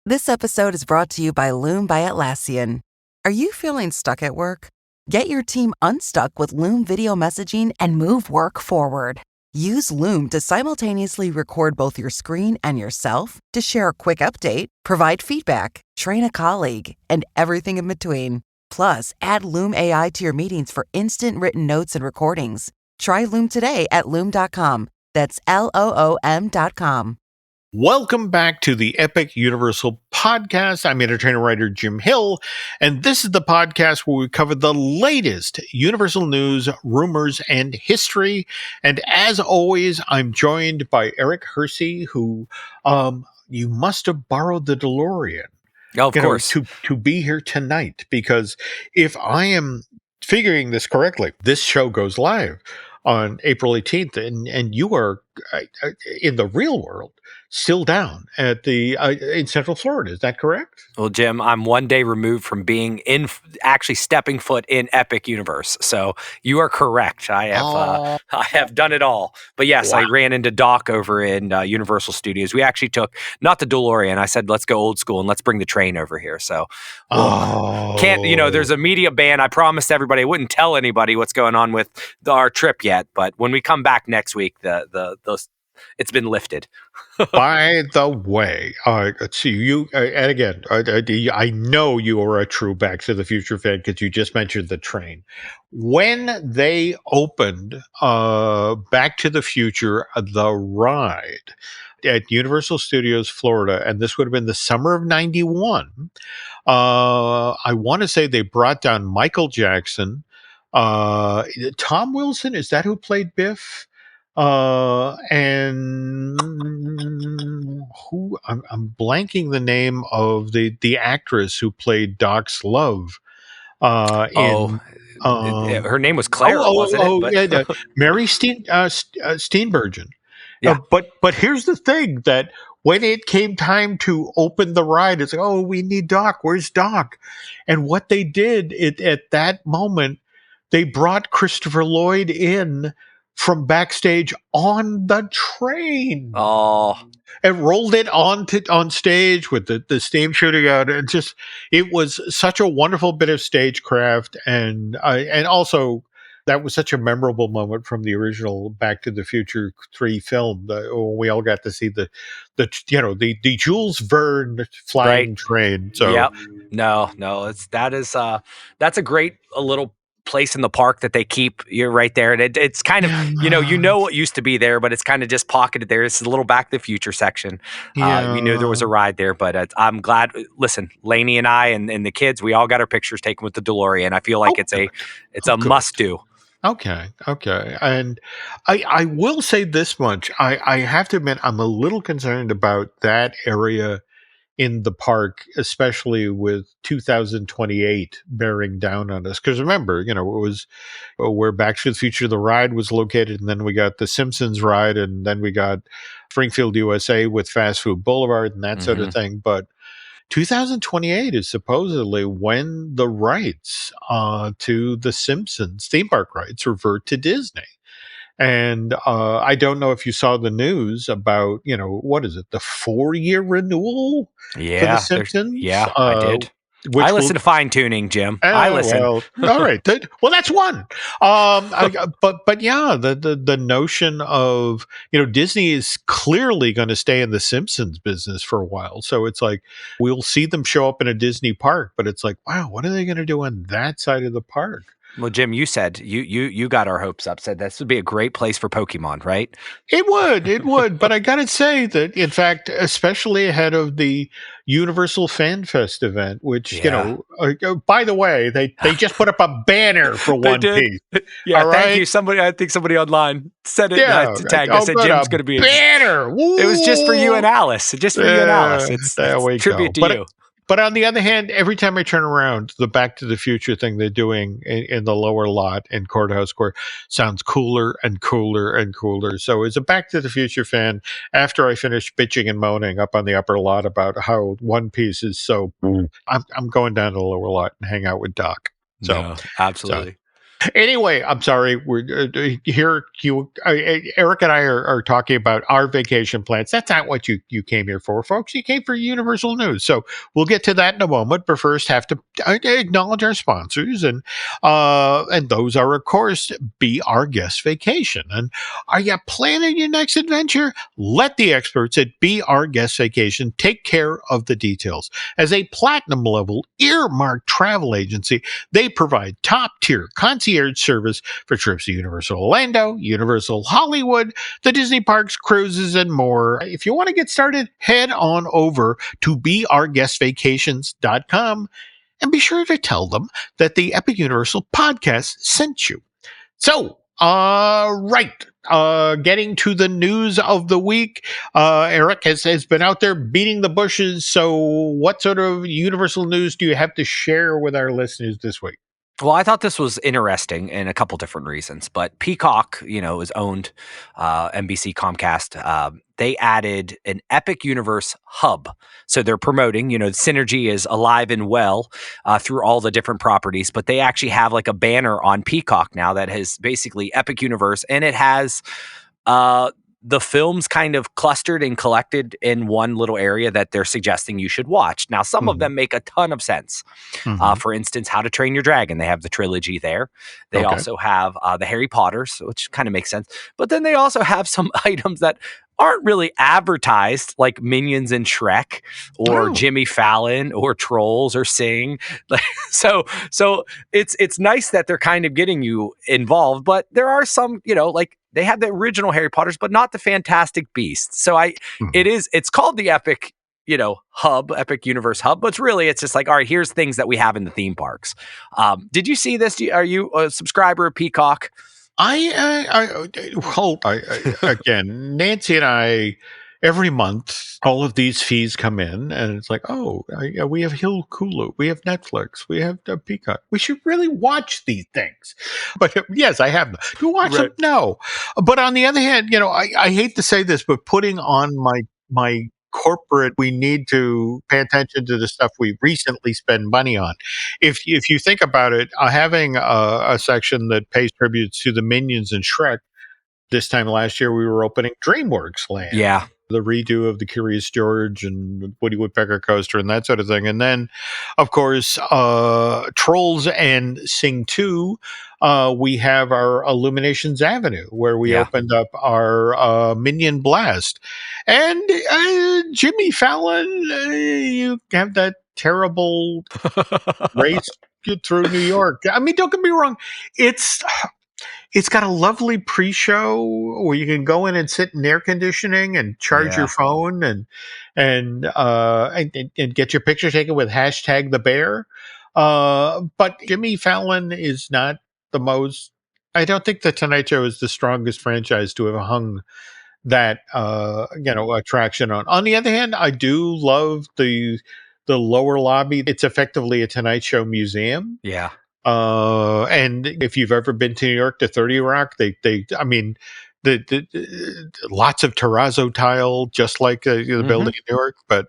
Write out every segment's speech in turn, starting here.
This episode is brought to you by Loom by Atlassian. Are you feeling stuck at work? Get your team unstuck with Loom video messaging and move work forward. Use Loom to simultaneously record both your screen and yourself to share a quick update, provide feedback, train a colleague, and everything in between. Plus, add Loom AI to your meetings for instant written notes and recordings. Try Loom today at Loom.com. That's LOOM.com. Welcome back to the Epic Universal Podcast. I'm entertainer writer Jim Hill, and this is the podcast where we cover the latest Universal news, rumors, and history. And as always, I'm joined by Eric Hersey, who you must have borrowed the DeLorean. Oh, of course. To be here tonight, because if I am figuring this correctly, this show goes live on April 18th, and you are in the real world still down at the in Central Florida. Is that correct? Well, Jim, I'm one day removed from being actually stepping foot in Epic Universe. So you are correct. I have done it all. But yes, wow. I ran into Doc over in Universal Studios. We actually took not the DeLorean. I said, let's go old school and let's bring the train over here. So there's a media ban. I promised everybody I wouldn't tell anybody what's going on with our trip yet. But when we come back next week, it's been lifted. By the way, let's see you, and again, I know you are a true Back to the Future fan because you just mentioned the train. When they opened Back to the Future, the ride at Universal Studios Florida, and this would have been the summer of '91, I want to say they brought down Michael Jackson, Tom Wilson, is that who played Biff? And who I'm blanking the name of the actress who played Doc's love. Her name was Claire, wasn't it? Yeah, Mary Steenburgen. Yeah. But here's the thing, that when it came time to open the ride, it's like, oh, we need Doc. Where's Doc? And what they did at that moment, they brought Christopher Lloyd in from backstage on the train. Oh, and rolled it on stage with the steam shooting out. And it was such a wonderful bit of stagecraft, and also that was such a memorable moment from the original Back to the Future 3 film. When we all got to see the Jules Verne flying train. So yep. No, that's a great little place in the park that they keep. You're right there, and it's kind of what used to be there, but it's kind of just pocketed there. It's a little Back to the Future section. We knew there was a ride there, but I'm glad. Listen, Lainey and I and the kids, we all got our pictures taken with the DeLorean. I feel like it's a must do. Okay. And I will say this much. I have to admit, I'm a little concerned about that area in the park, especially with 2028 bearing down on us. Because remember, it was where Back to the Future, the ride was located, and then we got the Simpsons ride, and then we got Springfield, USA with Fast Food Boulevard and that sort of thing. But 2028 is supposedly when the rights to the Simpsons theme park rights revert to Disney. And I don't know if you saw the news about, what is it, the 4-year renewal for The Simpsons? Yeah, I did. I listen to fine tuning, Jim. I listen. Well, all right. Well, that's one. But yeah, the notion of, Disney is clearly going to stay in the Simpsons business for a while. So it's like, we'll see them show up in a Disney park, but it's like, wow, what are they going to do on that side of the park? Well, Jim, you said you got our hopes up. Said this would be a great place for Pokemon, right? It would. But I got to say that, in fact, especially ahead of the Universal Fan Fest event, which by the way, they just put up a banner for One Piece. Yeah, thank you. I think somebody online said it. To tag. I said Jim's going to be banner. Woo! It was just for you and Alice. It's tribute to you. But on the other hand, every time I turn around, the Back to the Future thing they're doing in the lower lot in Courthouse Square sounds cooler and cooler and cooler. So as a Back to the Future fan, after I finish bitching and moaning up on the upper lot about how One Piece is so, I'm going down to the lower lot and hang out with Doc. So absolutely. Anyway, I'm sorry. We're here. Eric and I are talking about our vacation plans. That's not what you came here for, folks. You came for Universal News. So we'll get to that in a moment. But first, have to acknowledge our sponsors, and those are, of course, Be Our Guest Vacation. And are you planning your next adventure? Let the experts at Be Our Guest Vacation take care of the details. As a platinum level earmarked travel agency, they provide top tier concierge service for trips to Universal Orlando, Universal Hollywood, the Disney parks, cruises, and more. If you want to get started, head on over to beourguestvacations.com and be sure to tell them that the Epic Universal podcast sent you. So, right. Getting to the news of the week. Eric has been out there beating the bushes. So what sort of Universal news do you have to share with our listeners this week? Well, I thought this was interesting in a couple different reasons, but Peacock, is owned NBC Comcast. They added an Epic Universe hub. So they're promoting, Synergy is alive and well through all the different properties, but they actually have like a banner on Peacock now that has basically Epic Universe, and it has the films kind of clustered and collected in one little area that they're suggesting you should watch. Now, some of them make a ton of sense. For instance, How to Train Your Dragon. They have the trilogy there. They also have the Harry Potters, which kind of makes sense. But then they also have some items that aren't really advertised, like Minions and Shrek, or Jimmy Fallon, or Trolls, or Sing. So it's nice that they're kind of getting you involved. But there are some, like they have the original Harry Potters, but not the Fantastic Beasts. So it's called the Epic, hub, Epic Universe hub, but it's just like, all right, here's things that we have in the theme parks. Did you see this? Are you a subscriber of Peacock? Again, Nancy and I, every month, all of these fees come in, and it's like, we have Hulu, we have Netflix, we have Peacock. We should really watch these things. But yes, I have them. Do you watch them? No. But on the other hand, I hate to say this, but putting on my corporate, we need to pay attention to the stuff we recently spend money on. If you think about it, having a section that pays tributes to the Minions and Shrek. This time last year, we were opening DreamWorks Land. Yeah. The redo of the Curious George and Woody Woodpecker coaster and that sort of thing. And then, of course, Trolls and Sing 2, we have our Illuminations Avenue, where we opened up our Minion Blast. And Jimmy Fallon, you have that terrible race through New York. I mean, don't get me wrong. It's got a lovely pre-show where you can go in and sit in air conditioning and charge your phone and get your picture taken with #TheBear. But Jimmy Fallon is not the most. I don't think the Tonight Show is the strongest franchise to have hung that attraction on. On the other hand, I do love the lower lobby. It's effectively a Tonight Show museum. Yeah. And if you've ever been to New York to 30 Rock, the lots of terrazzo tile, just like the building in New York. But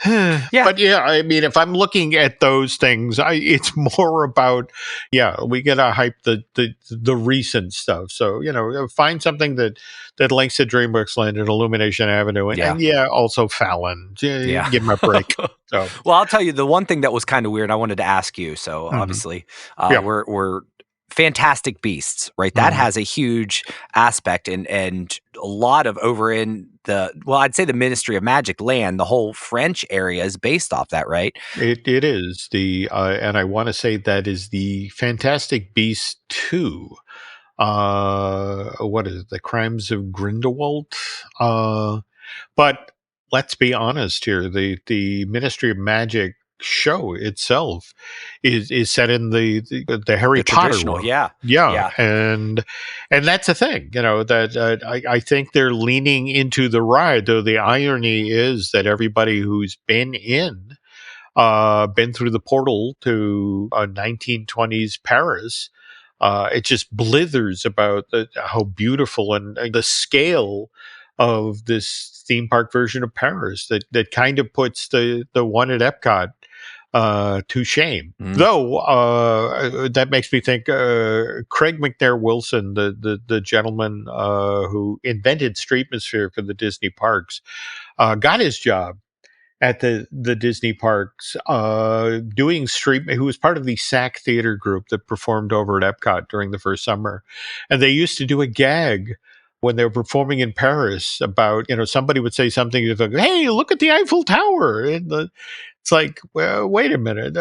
but I mean, if I'm looking at those things, it's more about we gotta hype the recent stuff. So find something that links to DreamWorks Land and Illumination Avenue, and also Fallon. Give him a break. So. Well, I'll tell you the one thing that was kind of weird. I wanted to ask you. So obviously, we're Fantastic Beasts, right? That has a huge aspect and a lot of over in I'd say the Ministry of Magic land, the whole French area is based off that, right? It is and I want to say that is the Fantastic Beasts 2. What is it? The Crimes of Grindelwald? But let's be honest here. The Ministry of Magic show itself is set in the Harry Potter world. And that's the thing, that I think they're leaning into the ride, though the irony is that everybody who's been through the portal to 1920s Paris, it just blithers about how beautiful and the scale of this theme park version of Paris that kind of puts the one at Epcot to shame. Though that makes me think Craig McNair Wilson, the gentleman who invented Streetmosphere for the Disney parks, got his job at the Disney parks doing street, who was part of the SAC theater group that performed over at Epcot during the first summer. And they used to do a gag when they were performing in Paris about, somebody would say something like, hey, look at the Eiffel Tower. And it's like, well, wait a minute,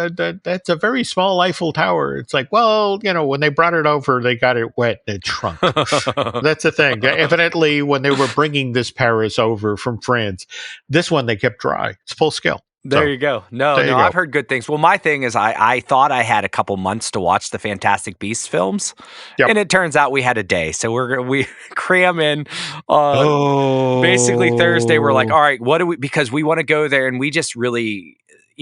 that's a very small Eiffel Tower. It's like, well, when they brought it over, they got it wet and it shrunk. That's the thing. Evidently, when they were bringing this Paris over from France, this one they kept dry. It's full scale. There you go. No, I've heard good things. Well, my thing is I thought I had a couple months to watch the Fantastic Beasts films, and it turns out we had a day. So we cram in basically Thursday. We're like, all right, because we want to go there, and we just really,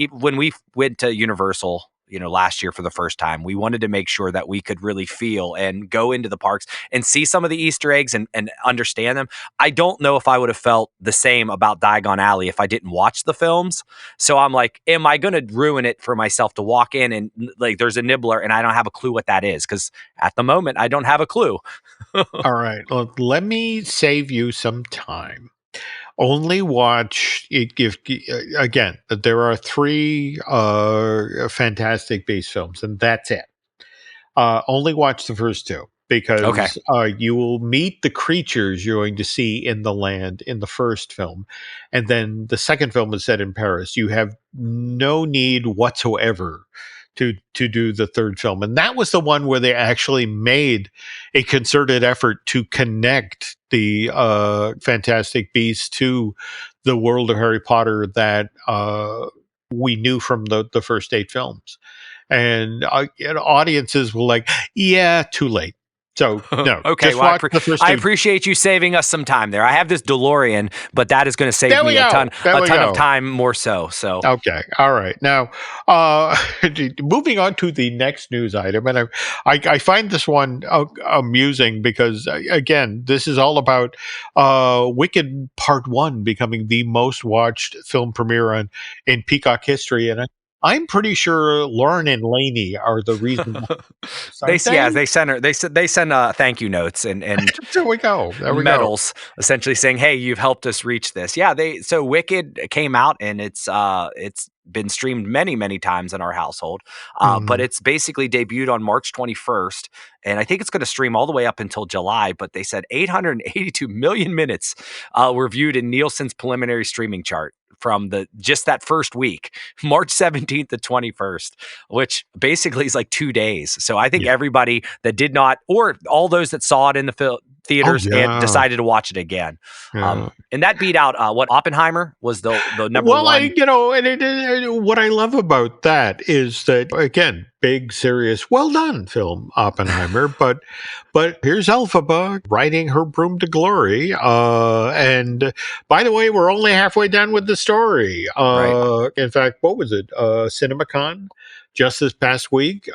when we went to Universal, last year for the first time, we wanted to make sure that we could really feel and go into the parks and see some of the Easter eggs and understand them. I don't know if I would have felt the same about Diagon Alley if I didn't watch the films. So I'm like, am I going to ruin it for myself to walk in and like there's a nibbler and I don't have a clue what that is? Because at the moment, I don't have a clue. All right. Well, let me save you some time. Only watch it. Again, there are 3 Fantastic Beasts films, and that's it. Only watch the first 2 because you will meet the creatures you're going to see in the land in the first film, and then the second film is set in Paris. You have no need whatsoever to do the third film. And that was the one where they actually made a concerted effort to connect the Fantastic Beasts to the world of Harry Potter that we knew from the first 8 films. And audiences were like, yeah, too late. So, no. Okay, just watch the first 2. I appreciate you saving us some time there. I have this DeLorean, but that is going to save me a ton of time more so. Okay, all right. Now, moving on to the next news item, and I find this one amusing because, again, this is all about Wicked Part 1 becoming the most watched film premiere in Peacock history, and I'm pretty sure Lauren and Lainey are the reason. They send thank you notes and there we go. Medals, essentially saying, "Hey, you've helped us reach this." Yeah, so Wicked came out and it's been streamed many times in our household, but it's basically debuted on March 21st, and I think it's going to stream all the way up until July. But they said 882 million minutes were viewed in Nielsen's preliminary streaming chart from just that first week, March 17th to 21st, which basically is like 2 days. So I think everybody that did not, or all those that saw it in the theaters and decided to watch it again. And that beat out Oppenheimer was the number one. And what I love about that is that, again, big, serious, well done film, Oppenheimer. but here's Elphaba riding her broom to glory. And by the way, we're only halfway done with the story. Right. In fact, what was it? CinemaCon just this past week.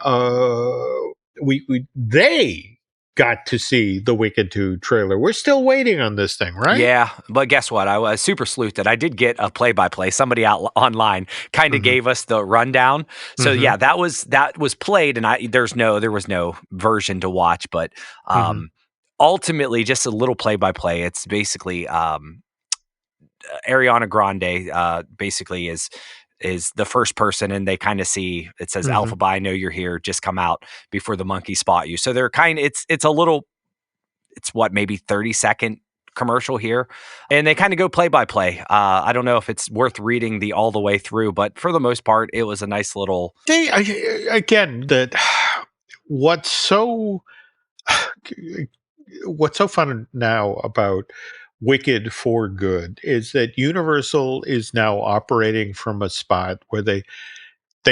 They got to see the Wicked 2 trailer. We're still waiting on this thing, right? Yeah, but guess what? I was super sleuthed. I did get a play-by-play. Somebody out online kind of gave us the rundown. So yeah, that was played, and there was no version to watch, but ultimately just a little play-by-play. It's basically Ariana Grande basically is the first person, and they kind of see, it says Elphaba, I know you're here, just come out before the monkeys spot you. So they're it's what, maybe 30-second commercial here, and they kind of go play by play. I don't know if it's worth reading all the way through, but for the most part, it was a nice little. What's so fun now about Wicked for Good is that Universal is now operating from a spot where they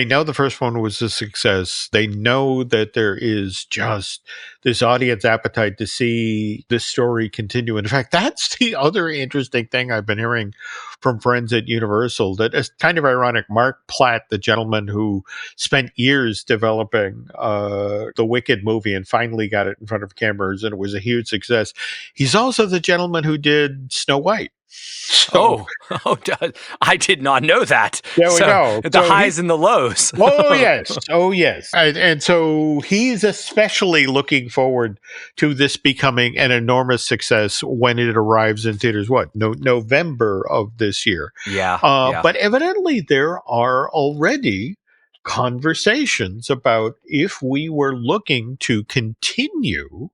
know the first one was a success. They know that there is just this audience appetite to see this story continue. In fact, that's the other interesting thing I've been hearing from friends at Universal, that is kind of ironic. Mark Platt, the gentleman who spent years developing the Wicked movie and finally got it in front of cameras, and it was a huge success. He's also the gentleman who did Snow White. So I did not know that. there we So go. the highs and the lows. Oh yes, oh yes, and so he's especially looking forward to this becoming an enormous success when it arrives in theaters. What November of this year? Yeah. But evidently there are already conversations about if we were looking to continue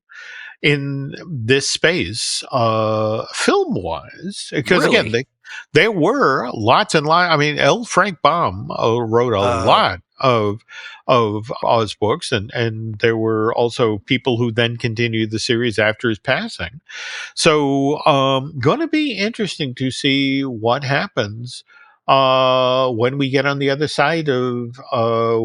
in this space, film wise, because Really? again, there were lots and lots. I mean, L. Frank Baum wrote a lot of Oz books, and there were also people who then continued the series after his passing. So, going to be interesting to see what happens when we get on the other side of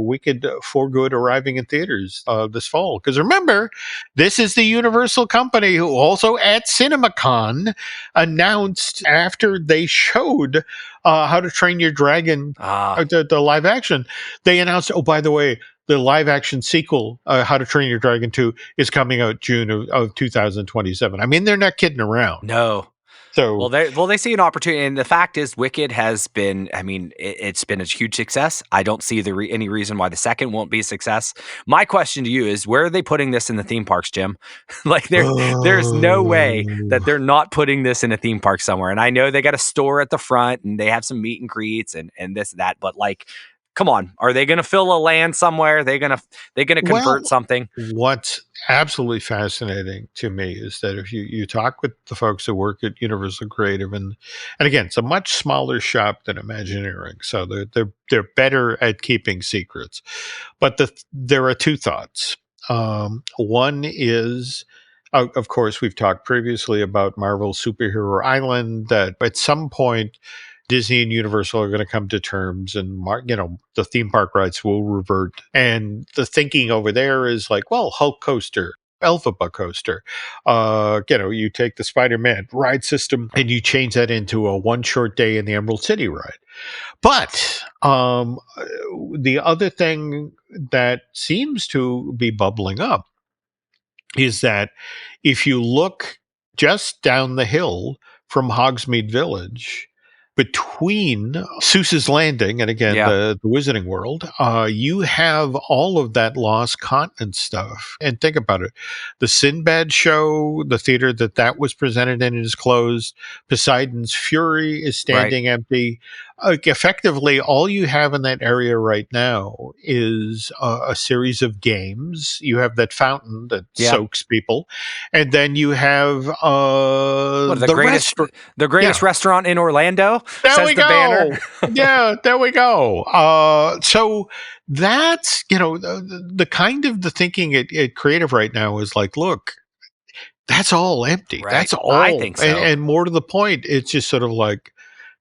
Wicked for Good arriving in theaters this fall. Because remember, this is the Universal company who also at CinemaCon announced after they showed How to Train Your Dragon, the live action, they announced, oh, by the way, the live action sequel, How to Train Your Dragon 2, is coming out June of 2027. I mean, they're not kidding around. No. So they see an opportunity, and the fact is, Wicked has been. I mean, it's been a huge success. I don't see any reason why the second won't be a success. My question to you is, where are they putting this in the theme parks, Jim? Like, there's no way that they're not putting this in a theme park somewhere. And I know they got a store at the front, and they have some meet and greets and this and that. But like, come on, are they going to fill a land somewhere? They're going to convert something. What's absolutely fascinating to me is that if you talk with the folks who work at Universal Creative, and again, it's a much smaller shop than Imagineering, so they're better at keeping secrets. But there are two thoughts. One is, of course, we've talked previously about Marvel Superhero Island, that at some point Disney and Universal are going to come to terms, and the theme park rights will revert. And the thinking over there is like, well, Hulk coaster, Elphaba coaster, you take the Spider-Man ride system and you change that into a one short day in the Emerald City ride. But the other thing that seems to be bubbling up is that if you look just down the hill from Hogsmeade Village, between Seuss's Landing and again the Wizarding World, you have all of that Lost Continent stuff. And think about it: the Sinbad show, the theater that was presented in, is closed. Poseidon's Fury is standing empty. Effectively, all you have in that area right now is a series of games. You have that fountain that soaks people, and then you have the greatest restaurant in Orlando. There we go. Banner. Yeah, there we go. So that's the kind of the thinking at Creative right now is like, look, that's all empty. Right. That's all. I think so. And more to the point, it's just sort of like,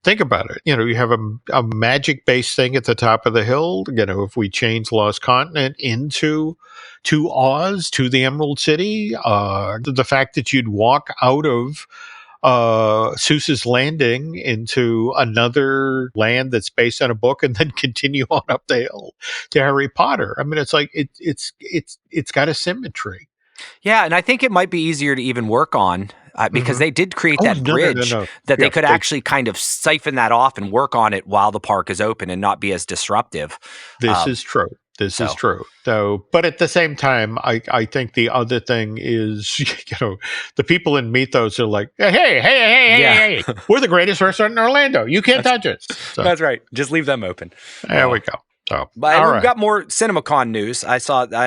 think about it. You have a magic-based thing at the top of the hill. If we change Lost Continent into Oz, to the Emerald City, the fact that you'd walk out of Seuss's Landing into another land that's based on a book and then continue on up the hill to Harry Potter. I mean, it's like it's got a symmetry. Yeah, and I think it might be easier to even work on because they did create that bridge that they could actually kind of siphon that off and work on it while the park is open and not be as disruptive. This is true. This is true. So, but at the same time, I think the other thing is, the people in Mythos are like, hey, we're the greatest restaurant in Orlando. You can't touch us. So, that's right. Just leave them open. There we go. So, but we've got more CinemaCon news. I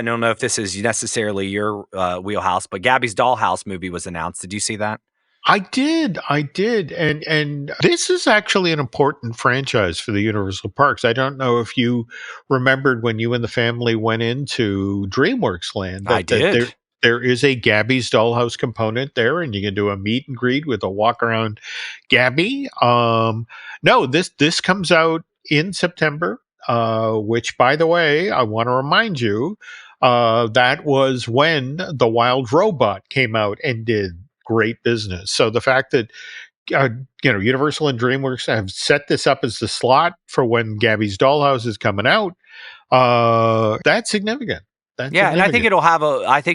don't know if this is necessarily your wheelhouse, but Gabby's Dollhouse movie was announced. Did you see that? I did. And this is actually an important franchise for the Universal Parks. I don't know if you remembered when you and the family went into DreamWorks Land. I did. There is a Gabby's Dollhouse component there, and you can do a meet and greet with a walk around Gabby. No, this comes out in September. Which, by the way, I want to remind you, that was when The Wild Robot came out and did great business. So the fact that Universal and DreamWorks have set this up as the slot for when Gabby's Dollhouse is coming out, that's significant. And I think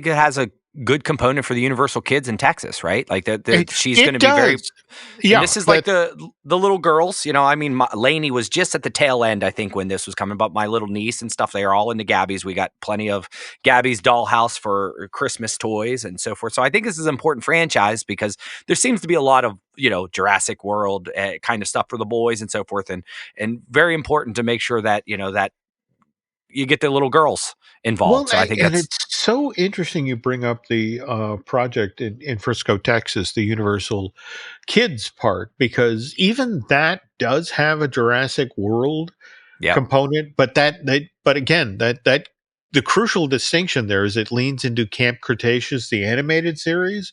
it has a good component for the Universal kids in Texas, right? Like she's going to be does. very. Yeah, and this is like the little girls, I mean, Lainey was just at the tail end, I think, when this was coming, but my little niece and stuff, they are all into Gabby's. We got plenty of Gabby's Dollhouse for Christmas toys and so forth. So I think this is an important franchise because there seems to be a lot of, Jurassic World kind of stuff for the boys and so forth. And very important to make sure that, that you get the little girls involved. Well, So I think and that's it's so interesting you bring up the project in Frisco, Texas, the Universal Kids Park, because even that does have a Jurassic World component, but but again, that the crucial distinction there is it leans into Camp Cretaceous, the animated series,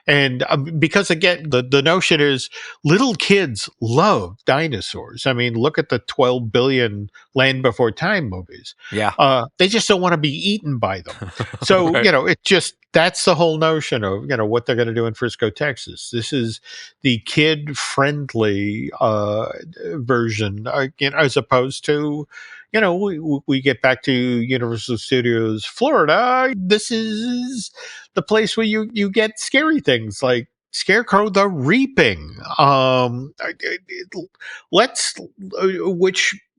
and because again, the notion is little kids love dinosaurs. I mean, look at the 12 billion Land Before Time movies. Yeah, they just don't want to be eaten by them. So right. it just that's the whole notion of what they're going to do in Frisco, Texas. This is the kid friendly version, as opposed to. We get back to Universal Studios Florida. This is the place where you get scary things like Scarecrow the Reaping. Which,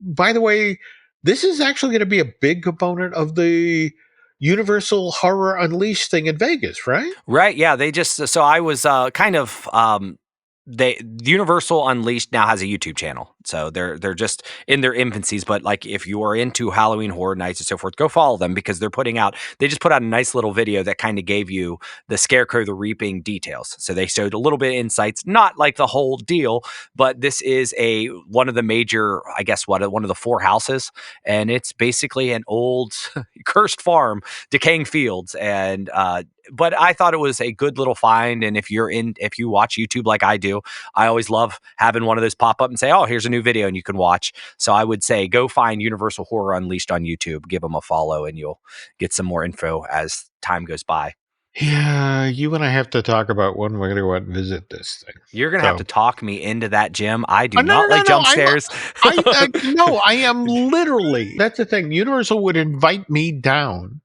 by the way, this is actually going to be a big component of the Universal Horror Unleashed thing in Vegas, right? Right. Yeah. They just, so I was kind of, Universal Unleashed now has a YouTube channel, so they're just in their infancies. But like, if you are into Halloween Horror Nights and so forth, go follow them because they just put out a nice little video that kind of gave you the Scarecrow the Reaping details. So they showed a little bit of insights, not like the whole deal, but this is one of the major, I guess, one of the 4 houses, and it's basically an old cursed farm, decaying fields, and but I thought it was a good little find. And if you watch YouTube like I do, I always love having one of those pop up and say, oh, here's a new video and you can watch. So I would say go find Universal Horror Unleashed on YouTube, give them a follow, and you'll get some more info as time goes by. Yeah, you and I have to talk about when we're going to go out and visit this thing. You're going to have to talk me into that, Jim. I do not like jump scares. No, I am literally. That's the thing. Universal would invite me down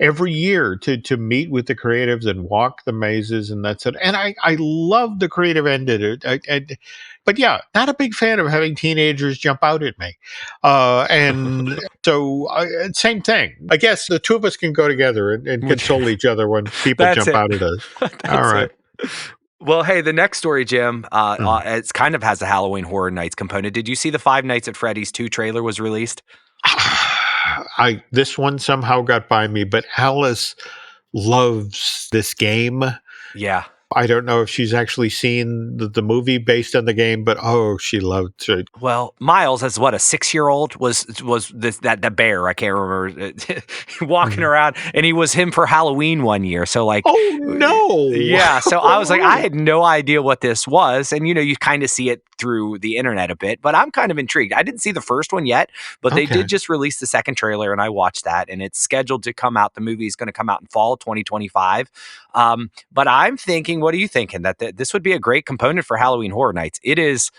every year to meet with the creatives and walk the mazes, and that's it. And I love the creative end of it. But yeah, not a big fan of having teenagers jump out at me. And so same thing. I guess the two of us can go together and console each other when people jump out at us. All right. Well, hey, the next story, Jim, it's kind of has a Halloween Horror Nights component. Did you see the Five Nights at Freddy's 2 trailer was released? This one somehow got by me, but Alice loves this game. Yeah. I don't know if she's actually seen the movie based on the game, but she loved it. Well, Miles, as what, a 6-year-old, was that bear? I can't remember walking around, and he was him for Halloween one year. So like, oh no, yeah. So I was like, I had no idea what this was, and you kind of see it through the internet a bit, but I'm kind of intrigued. I didn't see the first one yet, but they did just release the second trailer, and I watched that, and it's scheduled to come out. The movie is going to come out in fall 2025. But I'm thinking, what are you thinking? That this would be a great component for Halloween Horror Nights. It's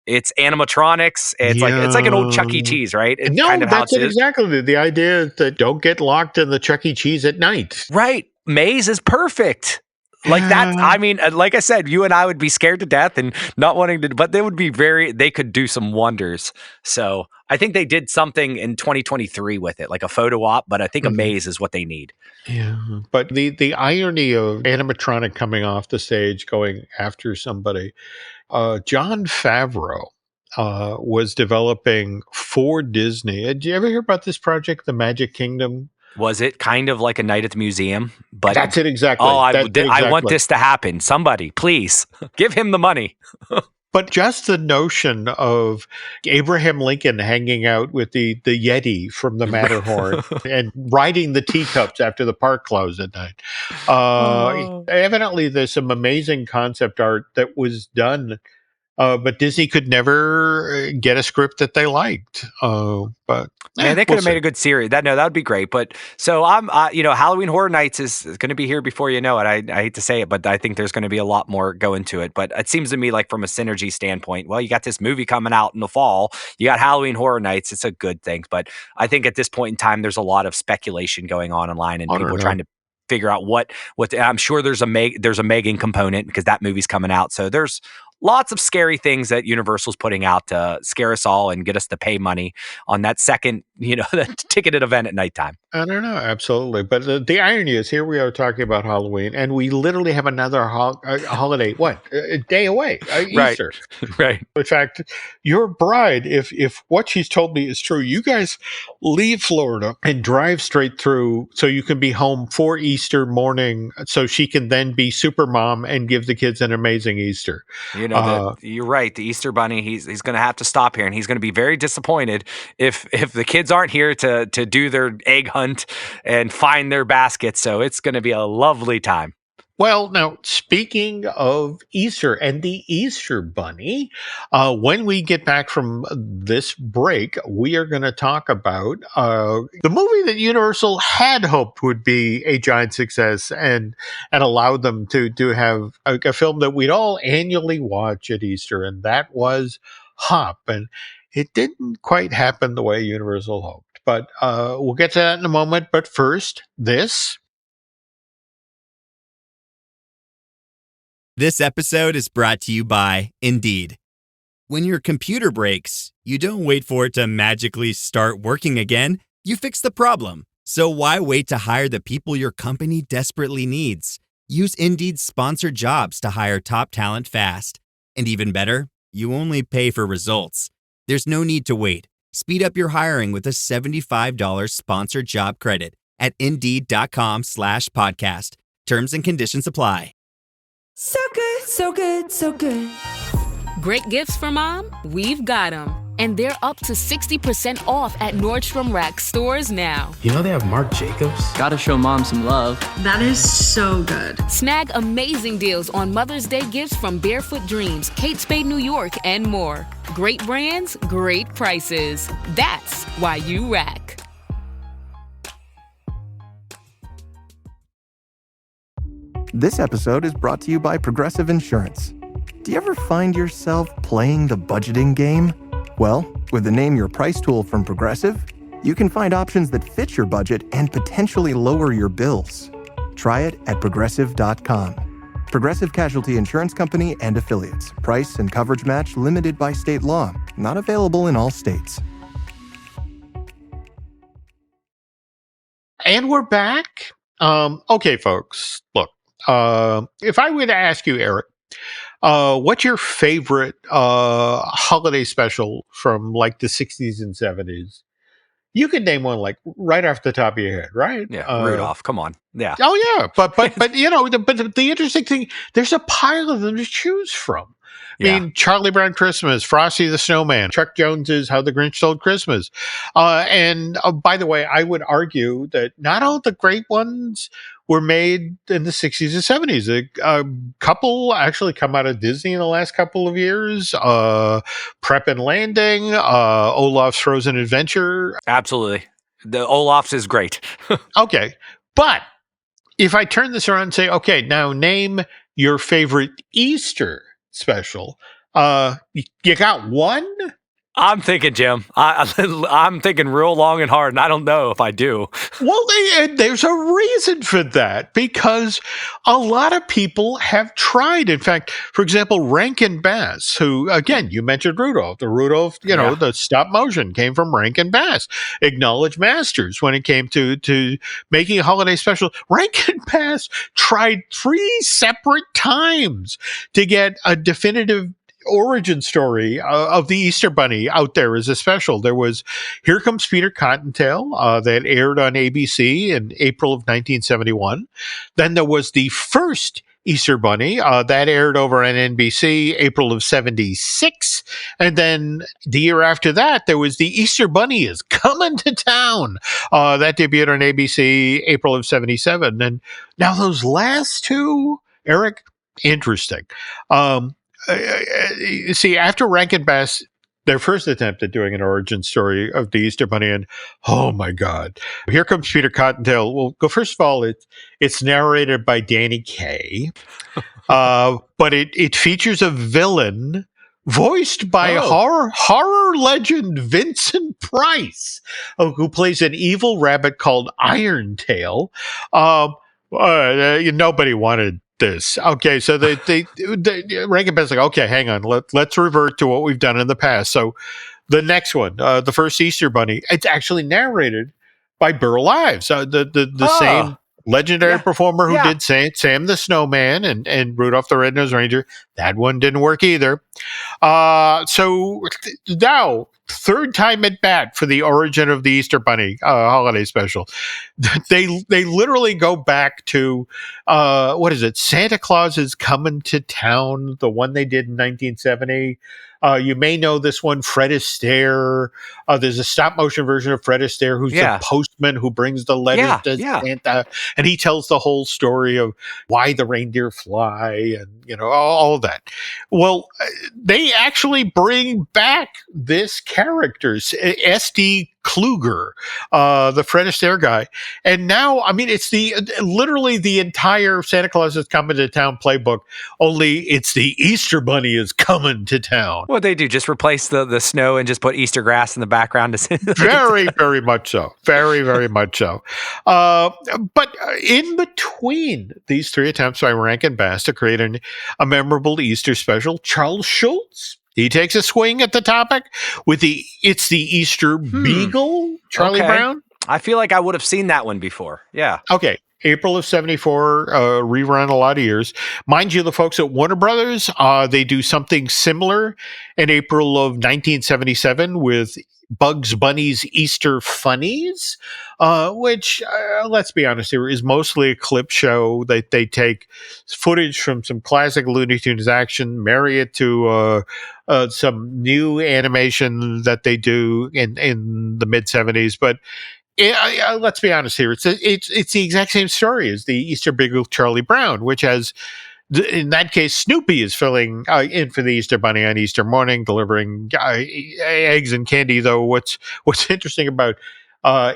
animatronics. It's like an old Chuck E. Cheese, right? It's kind of that's it exactly. The idea that don't get locked in the Chuck E. Cheese at night. Right. Maze is perfect. Like that, I mean, like I said, you and I would be scared to death and not wanting to, but they could do some wonders. So I think they did something in 2023 with it, like a photo op, but I think a maze is what they need. Yeah. But the irony of animatronic coming off the stage, going after somebody, Jon Favreau was developing for Disney. Did you ever hear about this project, The Magic Kingdom? Was it kind of like a night at the museum? But that's it exactly. Oh, I want this to happen. Somebody, please give him the money. But just the notion of Abraham Lincoln hanging out with the Yeti from the Matterhorn and riding the teacups after the park closed at night. Evidently, there's some amazing concept art that was done. But Disney could never get a script that they liked. But they could have made a good series. That would be great. But so I'm, Halloween Horror Nights is going to be here before you know it. I hate to say it, but I think there's going to be a lot more going to it. But it seems to me like from a synergy standpoint, well, you got this movie coming out in the fall. You got Halloween Horror Nights. It's a good thing. But I think at this point in time, there's a lot of speculation going on online and people trying to figure out I'm sure there's a Megan component because that movie's coming out. So there's lots of scary things that Universal's putting out to scare us all and get us to pay money on that second, that ticketed event at nighttime. I don't know, absolutely. But the irony is, here we are talking about Halloween, and we literally have another holiday, a day away, Easter. Right. In fact, your bride, if what she's told me is true, you guys leave Florida and drive straight through so you can be home for Easter morning so she can then be super mom and give the kids an amazing Easter. You're right. The Easter Bunny, he's going to have to stop here, and he's going to be very disappointed if the kids aren't here to do their egg hunt and find their baskets. So it's going to be a lovely time. Well, now, speaking of Easter and the Easter Bunny, when we get back from this break, we are going to talk about the movie that Universal had hoped would be a giant success and allow them to have a film that we'd all annually watch at Easter, and that was Hop. And it didn't quite happen the way Universal hoped. But we'll get to that in a moment. But first, this. This episode is brought to you by Indeed. When your computer breaks, you don't wait for it to magically start working again. You fix the problem. So why wait to hire the people your company desperately needs? Use Indeed's sponsored jobs to hire top talent fast. And even better, you only pay for results. There's no need to wait. Speed up your hiring with a $75 sponsored job credit at Indeed.com/podcast. Terms and conditions apply. So good, so good, so good. Great gifts for mom? We've got them. And they're up to 60% off at Nordstrom Rack stores now. You know they have Marc Jacobs? Gotta show mom some love. That is so good. Snag amazing deals on Mother's Day gifts from Barefoot Dreams, Kate Spade New York, and more. Great brands, great prices. That's why you rack. This episode is brought to you by Progressive Insurance. Do you ever find yourself playing the budgeting game? Well, with the Name Your Price tool from Progressive, you can find options that fit your budget and potentially lower your bills. Try it at Progressive.com. Progressive Casualty Insurance Company and Affiliates. Price and coverage match limited by state law. Not available in all states. And we're back. Okay, folks, look. If I were to ask you, Eric, what's your favorite holiday special from like the 60s and 70s? You could name one like right off the top of your head, right? Yeah, Rudolph. Come on. Yeah. Oh yeah, but the interesting thing, there's a pile of them to choose from. I mean, Charlie Brown Christmas, Frosty the Snowman, Chuck Jones's How the Grinch Stole Christmas. And by the way, I would argue that not all the great ones were made in the 60s and 70s. A couple actually come out of Disney in the last couple of years. Prep and Landing, Olaf's Frozen Adventure. Absolutely. The Olaf's is great. Okay. But if I turn this around and say, okay, now name your favorite Easter special. You got one? I'm thinking, Jim. I'm thinking real long and hard, and I don't know if I do. Well, there's a reason for that, because a lot of people have tried. In fact, for example, Rankin Bass, who, again, you mentioned Rudolph. The Rudolph, the stop motion came from Rankin Bass. Acknowledged masters when it came to making a holiday special. Rankin Bass tried 3 separate times to get a definitive origin story of the Easter Bunny out there as a special. There was Here Comes Peter Cottontail that aired on ABC in April of 1971. Then there was the first Easter Bunny that aired over on NBC April of 76. And then the year after that, there was the Easter Bunny is Coming to Town that debuted on ABC April of 77. And now those last two, Eric, interesting. You see, after Rankin Bass, their first attempt at doing an origin story of the Easter Bunny, and oh my God, Here Comes Peter Cottontail. Well, first of all, it's narrated by Danny Kaye, but it features a villain voiced by horror legend Vincent Price, who plays an evil rabbit called Iron Tail. Nobody wanted this. Okay, so they Rankin Bass like, okay, hang on, let's revert to what we've done in the past. So the next one, the first Easter Bunny, it's actually narrated by Burl Ives, the same legendary performer who did Sam the Snowman and Rudolph the Red-Nosed Reindeer. That one didn't work either. So now, third time at bat for the origin of the Easter Bunny holiday special. They literally go back to what is it? Santa Claus is Coming to Town, the one they did in 1970. You may know this one, Fred Astaire. There's a stop motion version of Fred Astaire, who's the postman who brings the letters to Santa, and he tells the whole story of why the reindeer fly, and all of that. Well, they actually bring back this characters, S.D. Kluger, the Fred Astaire guy, and now it's literally the entire Santa Claus is Coming to Town playbook. Only it's the Easter Bunny is coming to town. What they do? Just replace the snow and just put Easter grass in the background. Very, very much so. Very, very much so. But in between these three attempts by Rankin Bass to create a memorable Easter special, Charles Schulz, he takes a swing at the topic with it's the Easter Beagle, Charlie Brown. I feel like I would have seen that one before. Yeah. Okay. April of 74, rerun a lot of years. Mind you, the folks at Warner Brothers, they do something similar in April of 1977 with Bugs Bunny's Easter Funnies, which, let's be honest here, is mostly a clip show. They take footage from some classic Looney Tunes action, marry it to some new animation that they do in the mid-70s, but let's be honest here. It's the exact same story as the Easter Beagle Charlie Brown, which has, in that case, Snoopy is filling in for the Easter Bunny on Easter morning, delivering eggs and candy. Though what's interesting about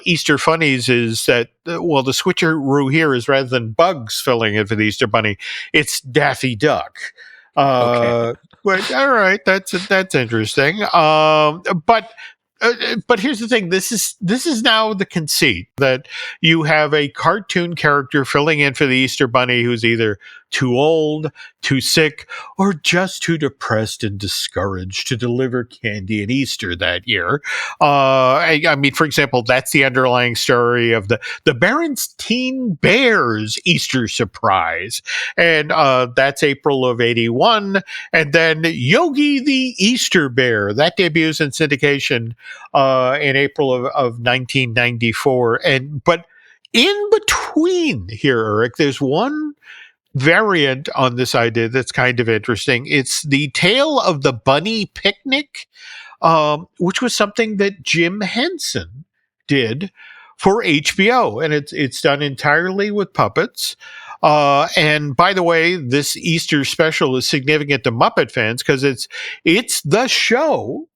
Easter Funnies is that the switcheroo here is rather than Bugs filling in for the Easter Bunny, it's Daffy Duck. But all right, that's interesting. But here's the thing. This is now the conceit that you have a cartoon character filling in for the Easter Bunny who's either too old, too sick, or just too depressed and discouraged to deliver candy at Easter that year. For example, that's the underlying story of the Berenstain Bears Easter Surprise. And that's April of 81. And then Yogi the Easter Bear, that debuts in syndication in April of 1994. But in between here, Eric, there's one variant on this idea that's kind of interesting. It's the Tale of the Bunny Picnic, which was something that Jim Henson did for HBO, and it's done entirely with puppets. And by the way, this Easter special is significant to Muppet fans because it's the show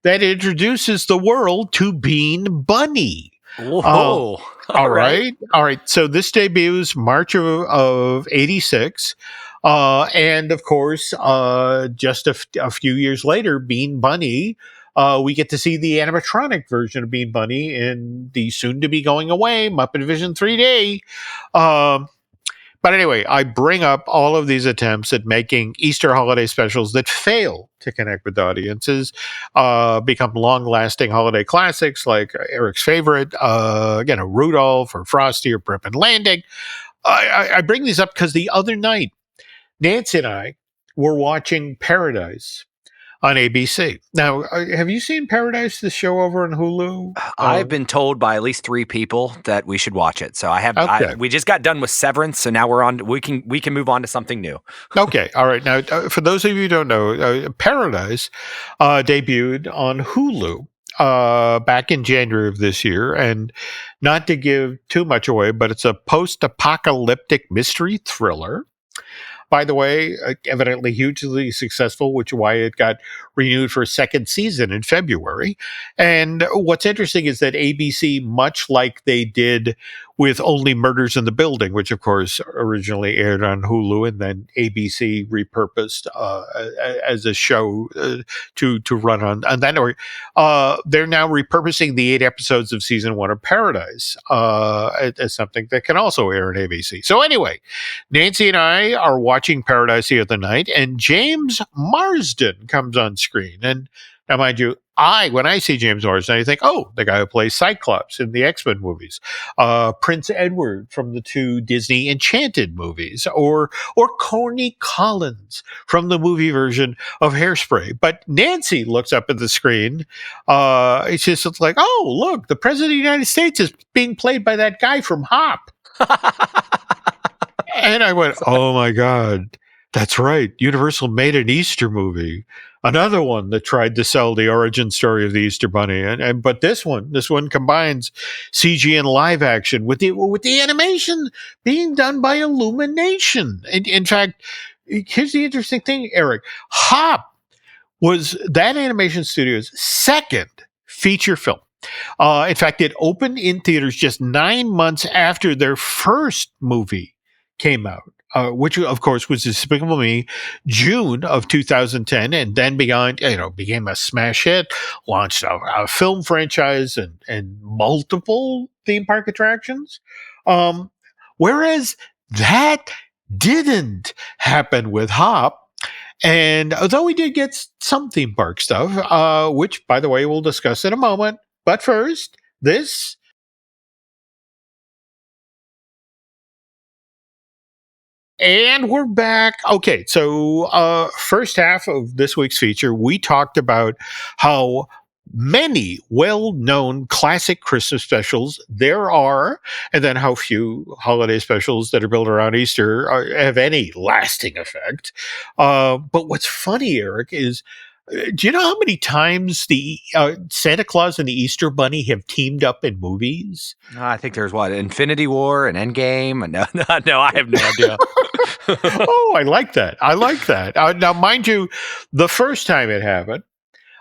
that introduces the world to Bean Bunny. Whoa. All right. So this debuts March of 86. And of course, just a few years later, Bean Bunny, we get to see the animatronic version of Bean Bunny in the soon to be going away Muppet Vision 3D. But anyway, I bring up all of these attempts at making Easter holiday specials that fail to connect with audiences, become long-lasting holiday classics like Eric's favorite, Rudolph or Frosty or Prep and Landing. I bring these up because the other night, Nancy and I were watching Paradise on ABC. Now, have you seen Paradise, the show over on Hulu? I've been told by at least 3 people that we should watch it. So I have. Okay. We just got done with Severance, so now we're on. We can move on to something new. Okay, all right. Now, for those of you who don't know, Paradise debuted on Hulu back in January of this year, and not to give too much away, but it's a post-apocalyptic mystery thriller. By the way, evidently hugely successful, which is why it got renewed for a second season in February. And what's interesting is that ABC, much like they did with Only Murders in the Building, which of course originally aired on Hulu and then ABC repurposed as a show to run on that network, they're now repurposing the 8 episodes of season 1 of Paradise as something that can also air on ABC. So anyway, Nancy and I are watching Paradise the other night, and James Marsden comes on screen. And now, mind you, when I see James Marsden, I think, oh, the guy who plays Cyclops in the X-Men movies, Prince Edward from the 2 Disney Enchanted movies, or Corny Collins from the movie version of Hairspray. But Nancy looks up at the screen. It's just like, oh, look, the President of the United States is being played by that guy from Hop. And I went, oh my God, that's right. Universal made an Easter movie. Another one that tried to sell the origin story of the Easter Bunny, but this one combines CG and live action with the animation being done by Illumination. In fact, here's the interesting thing, Eric. Hop was that animation studio's second feature film. In fact, it opened in theaters just 9 months after their first movie came out. Which of course was Despicable Me, June of 2010, and then became a smash hit, launched a film franchise and multiple theme park attractions. Whereas that didn't happen with Hop. And although we did get some theme park stuff, which by the way, we'll discuss in a moment. But first, this. And we're back. Okay, so first half of this week's feature, we talked about how many well-known classic Christmas specials there are, and then how few holiday specials that are built around Easter have any lasting effect. But what's funny, Eric, is do you know how many times the Santa Claus and the Easter Bunny have teamed up in movies? I think there's Infinity War and Endgame. No, I have no idea. Oh, I like that. Now, mind you, the first time it happened,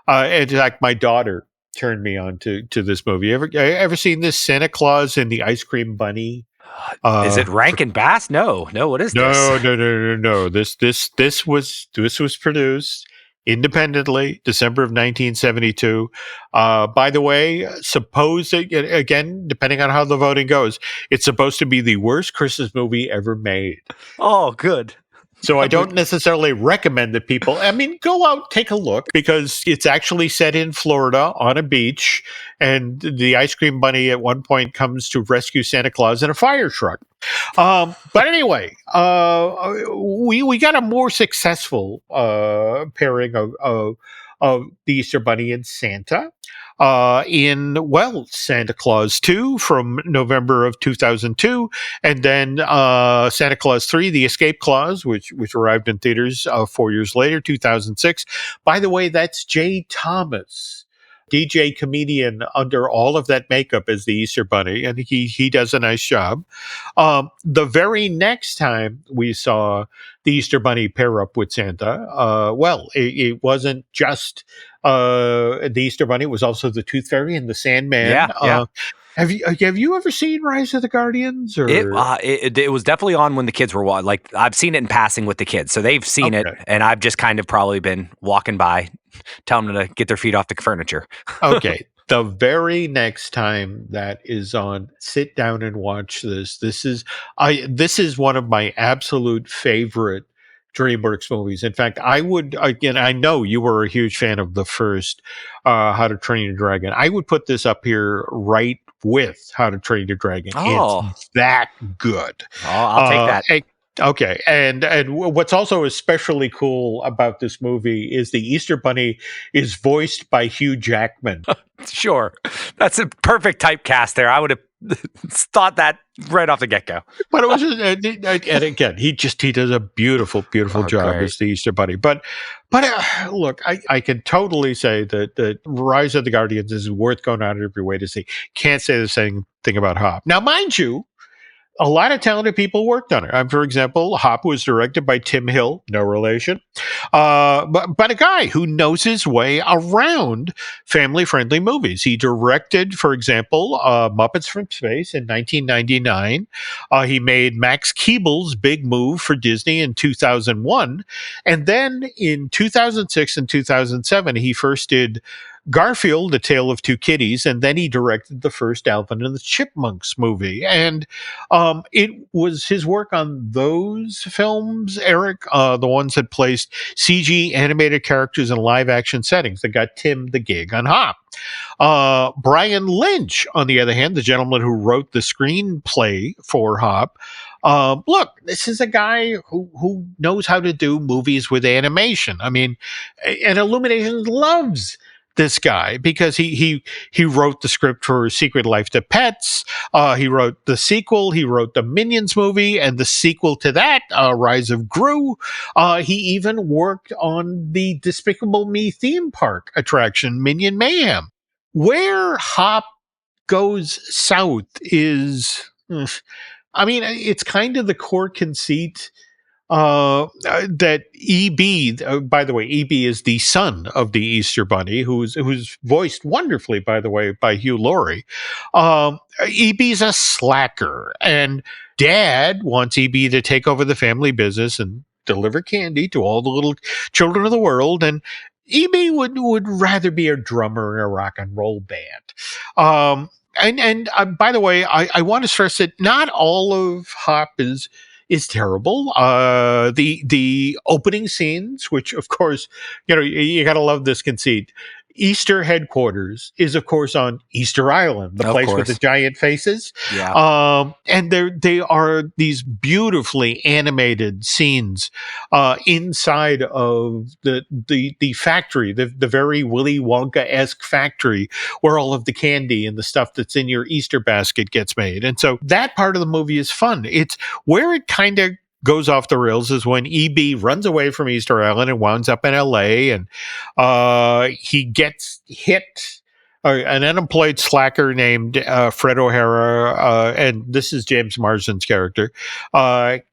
in fact, my daughter turned me on to this movie. Ever seen this Santa Claus and the Ice Cream Bunny? Is it Rankin Bass? No. What is this? No. This was produced independently, December of 1972. By the way, again, depending on how the voting goes, it's supposed to be the worst Christmas movie ever made. Oh, good. So I don't necessarily recommend that people, go out, take a look, because it's actually set in Florida on a beach, and the Ice Cream Bunny at one point comes to rescue Santa Claus in a fire truck. But anyway, we got a more successful pairing of the Easter Bunny and Santa in Santa Claus 2 from November of 2002, and then Santa Claus 3, The Escape Clause, which arrived in theaters 4 years later, 2006. By the way, that's Jay Thomas, DJ comedian, under all of that makeup as the Easter Bunny, and he does a nice job. The very next time we saw the Easter Bunny pair up with Santa, it wasn't just the Easter Bunny; it was also the Tooth Fairy and the Sandman. Yeah. Have you ever seen Rise of the Guardians? Or? It was definitely on when the kids were watching. Like, I've seen it in passing with the kids, so they've seen it, and I've just kind of probably been walking by, telling them to get their feet off the furniture. Okay. The very next time that is on, sit down and watch this. This is one of my absolute favorite DreamWorks movies. In fact, I know you were a huge fan of the first How to Train Your Dragon. I would put this up here right with How to Train Your Dragon. Oh. It's that good. Oh, I'll take that. Okay, and what's also especially cool about this movie is the Easter Bunny is voiced by Hugh Jackman. Sure, that's a perfect typecast there. I would have thought that right off the get-go. But it was, and again, he does a beautiful job great. as the Easter Bunny. But look, I can totally say that Rise of the Guardians is worth going out of every way to see. Can't say the same thing about Hop. Now, mind you, a lot of talented people worked on it. For example, Hop was directed by Tim Hill, no relation, but a guy who knows his way around family-friendly movies. He directed, for example, Muppets from Space in 1999. He made Max Keeble's big move for Disney in 2001. And then in 2006 and 2007, he first did Garfield, A Tale of Two Kitties, and then he directed the first Alvin and the Chipmunks movie. And it was his work on those films, Eric, the ones that placed CG animated characters in live action settings, that got Tim the gig on Hop. Brian Lynch, on the other hand, the gentleman who wrote the screenplay for Hop, look, this is a guy who knows how to do movies with animation. I mean, and Illumination loves this guy because he wrote the script for Secret Life to Pets. He wrote the sequel. He wrote the Minions movie and the sequel to that, Rise of Gru. He even worked on the Despicable Me theme park attraction, Minion Mayhem. Where Hop goes south is, I mean, it's kind of the core conceit that EB, by the way, EB is the son of the Easter Bunny, who's voiced wonderfully, by the way, by Hugh Laurie. EB's a slacker, and Dad wants EB to take over the family business and deliver candy to all the little children of the world, and EB would rather be a drummer in a rock and roll band. And by the way, I want to stress that not all of Hop is terrible. The opening scenes, which of course, you got to love this conceit. Easter headquarters is, of course, on Easter Island, the place with the giant faces. Yeah. And they are these beautifully animated scenes inside of the factory, the very Willy Wonka-esque factory where all of the candy and the stuff that's in your Easter basket gets made. And so that part of the movie is fun. It's where it kind of goes off the rails is when EB runs away from Easter Island and winds up in LA, and he gets hit. An unemployed slacker named Fred O'Hara, and this is James Marsden's character,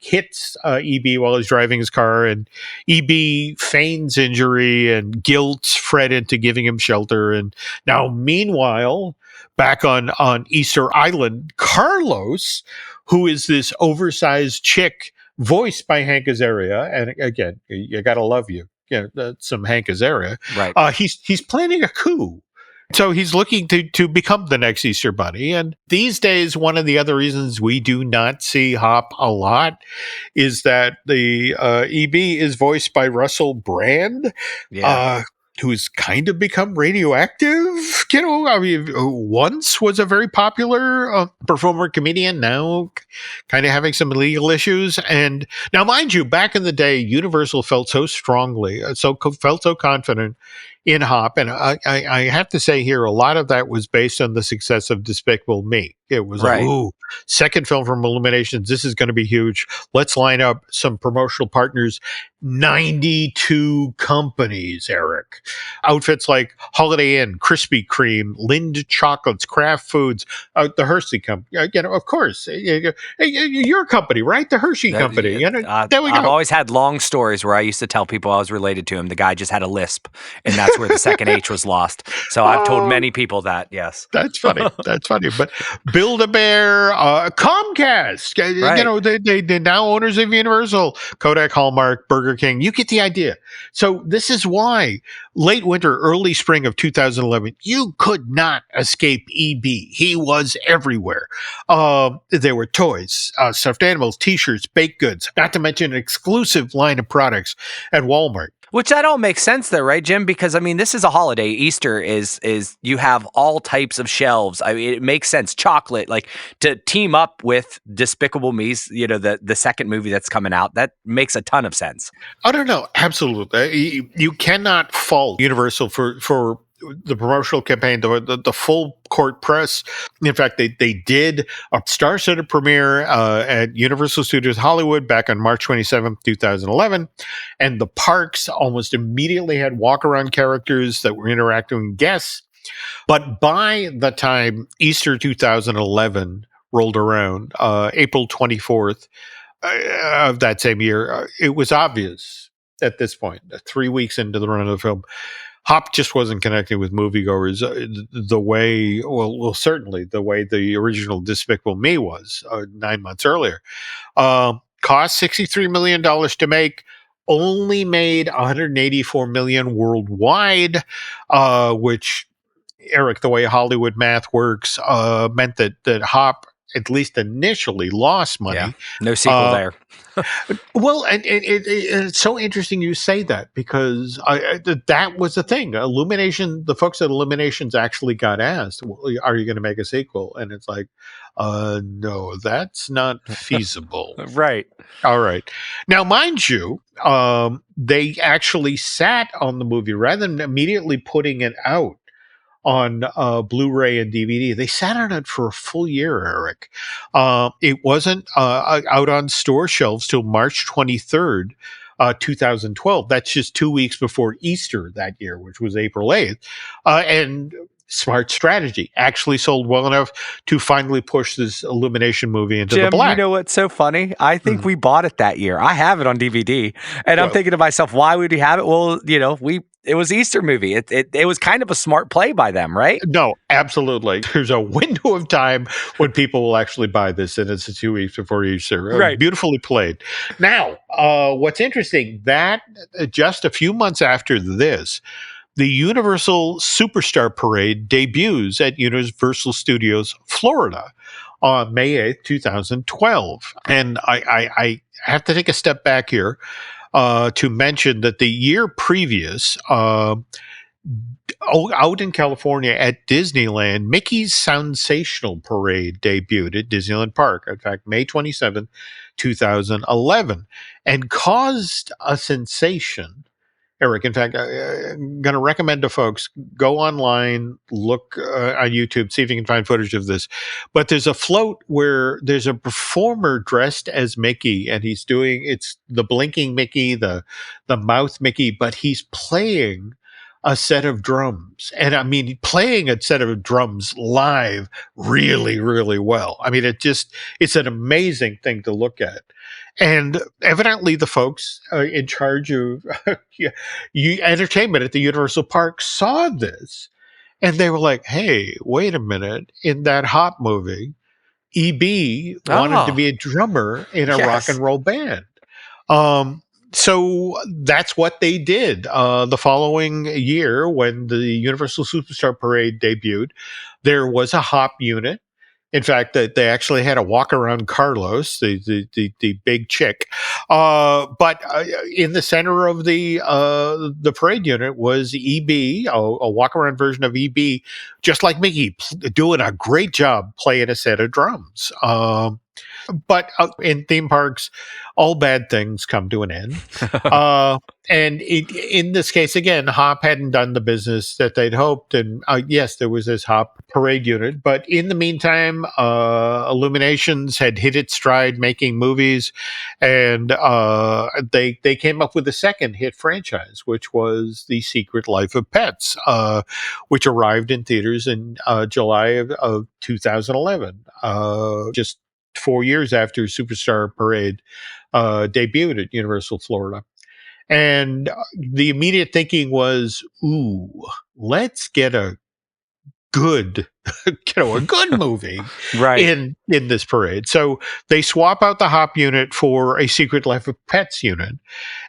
hits EB while he's driving his car, and EB feigns injury and guilts Fred into giving him shelter. And now, meanwhile, back on Easter Island, Carlos, who is this oversized chick voiced by Hank Azaria, and again, you gotta love some Hank Azaria. Right. He's planning a coup. So he's looking to become the next Easter Bunny. And these days, one of the other reasons we do not see Hop a lot is that the EB is voiced by Russell Brand. Yeah. Who's kind of become radioactive, I mean, once was a very popular performer comedian, now kind of having some legal issues. And now, mind you, back in the day, Universal felt so strongly, felt so confident in Hop. And I have to say here, a lot of that was based on the success of Despicable Me. It was right. Second film from Illumination. This is going to be huge. Let's line up some promotional partners. 92 companies, Eric. Outfits like Holiday Inn, Krispy Kreme, Lind Chocolates, Kraft Foods, the Hersey Company. Of course, your company, right? The Hershey Company. There we go. I've always had long stories where I used to tell people I was related to him. The guy just had a lisp, and that's where the second H was lost. So I've told many people that, yes. That's funny. That's funny. But Build-A-Bear, Comcast, right. They're now owners of Universal, Kodak, Hallmark, Burger King. You get the idea. So this is why late winter, early spring of 2011, you could not escape EB. He was everywhere. There were toys, stuffed animals, T-shirts, baked goods, not to mention an exclusive line of products at Walmart. Which that all makes sense though, right, Jim? Because I mean, this is a holiday. Easter is you have all types of shelves. I mean, it makes sense. Chocolate, like to team up with Despicable Me's, the second movie that's coming out. That makes a ton of sense. I don't know. Absolutely, you cannot fault Universal for the promotional campaign, the full court press. In fact, they did a star-studded premiere at Universal Studios Hollywood back on March 27th, 2011. And the parks almost immediately had walk-around characters that were interacting with guests. But by the time Easter 2011 rolled around, April 24th of that same year, it was obvious at this point, 3 weeks into the run of the film, Hop just wasn't connecting with moviegoers the way, certainly the way the original Despicable Me was 9 months earlier. Cost $63 million to make, only made $184 million worldwide, which, Eric, the way Hollywood math works, meant that Hop at least initially lost money. Yeah, no sequel there. Well, and it's so interesting you say that, because that was the thing. Illumination, the folks at Illuminations actually got asked, well, are you going to make a sequel? And it's like, no, that's not feasible. Right. All right. Now, mind you, they actually sat on the movie rather than immediately putting it out on Blu-ray and DVD. They sat on it for a full year, Eric. It wasn't out on store shelves till March 23rd, 2012. That's just 2 weeks before Easter that year, which was April 8th. And smart strategy, actually sold well enough to finally push this Illumination movie into the black. You know what's so funny? I think we bought it that year. I have it on DVD, and I'm thinking to myself, why would we have it? Well, it was Easter movie. It was kind of a smart play by them, right? No, absolutely. There's a window of time when people will actually buy this, and it's 2 weeks before Easter. Right. Beautifully played. Now, what's interesting, that just a few months after this, the Universal Superstar Parade debuts at Universal Studios Florida on May 8th, 2012. And I have to take a step back here to mention that the year previous, out in California at Disneyland, Mickey's Sensational Parade debuted at Disneyland Park. In fact, May 27th, 2011, and caused a sensation. Eric, in fact, I'm going to recommend to folks, go online, look on YouTube, see if you can find footage of this. But there's a float where there's a performer dressed as Mickey, and he's doing, it's the blinking Mickey, the mouth Mickey, but he's playing a set of drums. And I mean, playing a set of drums live really, really well. I mean, it's an amazing thing to look at. And evidently the folks in charge of entertainment at the Universal Park saw this, and they were like, hey, wait a minute. In that Hop movie, E.B. wanted to be a drummer in a rock and roll band. So that's what they did. The following year, when the Universal Superstar Parade debuted, there was a Hop unit. In fact, they actually had a walk around Carlos, the big chick. But in the center of the parade unit was EB, a walk around version of EB, just like Mickey, doing a great job playing a set of drums. But in theme parks, all bad things come to an end. And in this case, again, Hop hadn't done the business that they'd hoped. And yes, there was this Hop parade unit. But in the meantime, Illuminations had hit its stride making movies. And they came up with a second hit franchise, which was The Secret Life of Pets, which arrived in theaters in July of 2011. Just 4 years after Superstar Parade debuted at Universal Florida. And the immediate thinking was, ooh, let's get a good, a good movie right. in this parade. So they swap out the Hop unit for a Secret Life of Pets unit.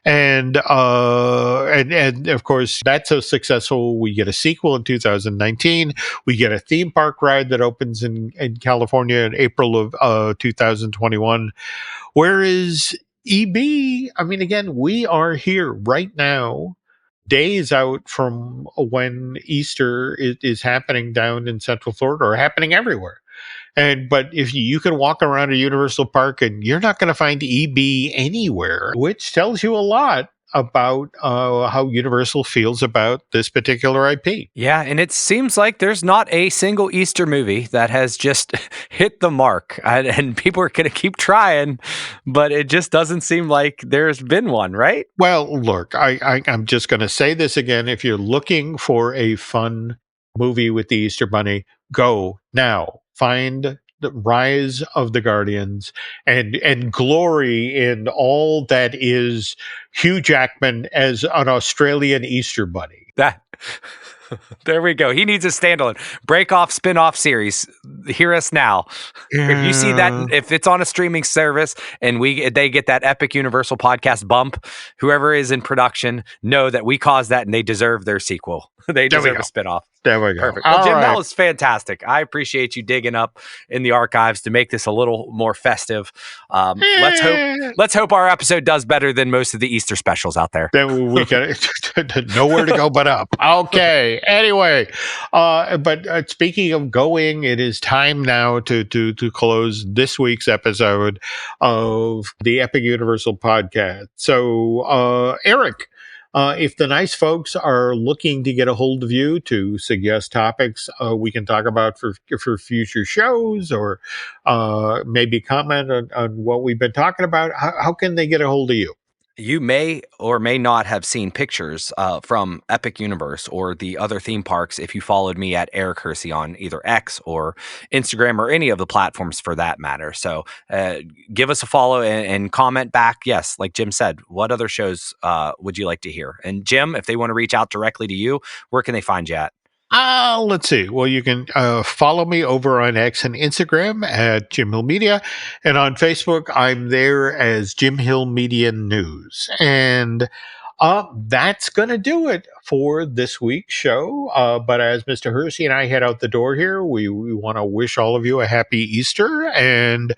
And of course, that's so successful. We get a sequel in 2019. We get a theme park ride that opens in California in April of 2021. Whereas EB, I mean, again, we are here right now, days out from when Easter is happening down in Central Florida, or happening everywhere. But if you can walk around a Universal Park and you're not going to find EB anywhere, which tells you a lot about how Universal feels about this particular IP. Yeah, and it seems like there's not a single Easter movie that has just hit the mark, and people are going to keep trying, but it just doesn't seem like there's been one, right? Well, look, I'm just going to say this again. If you're looking for a fun movie with the Easter Bunny, go now. Find the rise of the Guardians and glory in all that is Hugh Jackman as an Australian Easter Bunny. That there we go. He needs a standalone break-off spin-off series. Hear us now. If you see that, if it's on a streaming service and they get that epic Universal podcast bump, whoever is in production know that we caused that and they deserve their sequel. They deserve a spin-off. There we go. Perfect. Well, Jim, that was fantastic. I appreciate you digging up in the archives to make this a little more festive. Let's hope our episode does better than most of the Easter specials out there. Then we got nowhere to go but up. Okay. Anyway, but speaking of going, it is time now to close this week's episode of the Epic Universal Podcast. So, Eric, if the nice folks are looking to get a hold of you to suggest topics we can talk about for future shows, or maybe comment on what we've been talking about, how can they get a hold of you? You may or may not have seen pictures from Epic Universe or the other theme parks if you followed me at Eric Hersey on either X or Instagram or any of the platforms for that matter. So give us a follow and comment back. Yes, like Jim said, what other shows would you like to hear? And Jim, if they want to reach out directly to you, where can they find you at? Let's see. Well, you can follow me over on X and Instagram at Jim Hill Media. And on Facebook, I'm there as Jim Hill Media News. And that's going to do it for this week's show. But as Mr. Hersey and I head out the door here, we want to wish all of you a happy Easter. And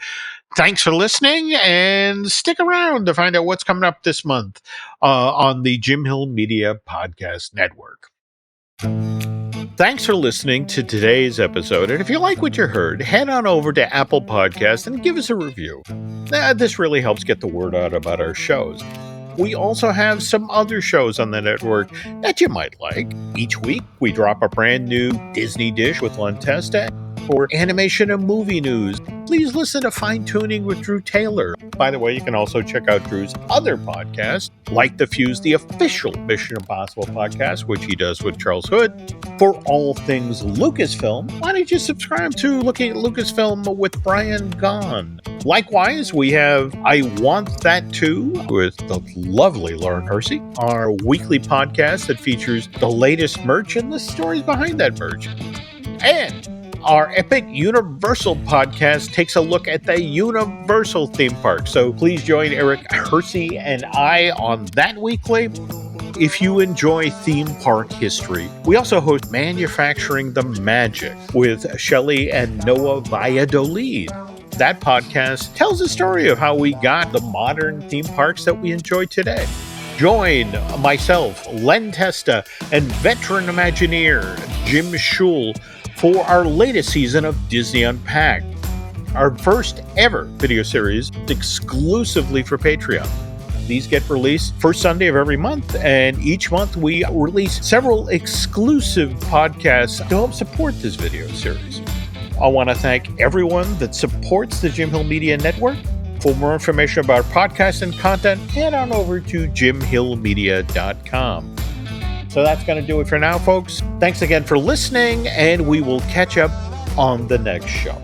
thanks for listening. And stick around to find out what's coming up this month on the Jim Hill Media Podcast Network. Thanks for listening to today's episode, and if you like what you heard, head on over to Apple Podcasts and give us a review. This really helps get the word out about our shows. We also have some other shows on the network that you might like. Each week, we drop a brand new Disney dish with Lon Testa or animation and movie news. Please listen to Fine Tuning with Drew Taylor. By the way, you can also check out Drew's other podcasts, like The Fuse, the official Mission Impossible podcast, which he does with Charles Hood. For all things Lucasfilm, why don't you subscribe to Looking at Lucasfilm with Brian Gahn? Likewise, we have I Want That Too with the lovely Lauren Hersey, our weekly podcast that features the latest merch and the stories behind that merch. And our Epic Universal podcast takes a look at the Universal theme park. So please join Eric Hersey and I on that weekly. If you enjoy theme park history, we also host Manufacturing the Magic with Shelley and Noah Valladolid. That podcast tells the story of how we got the modern theme parks that we enjoy today. Join myself, Len Testa, and veteran Imagineer Jim Schul for our latest season of Disney Unpacked, our first ever video series exclusively for Patreon. These get released first Sunday of every month, and each month we release several exclusive podcasts to help support this video series. I want to thank everyone that supports the Jim Hill Media Network. For more information about podcasts and content, head on over to jimhillmedia.com. So that's going to do it for now, folks. Thanks again for listening, and we will catch up on the next show.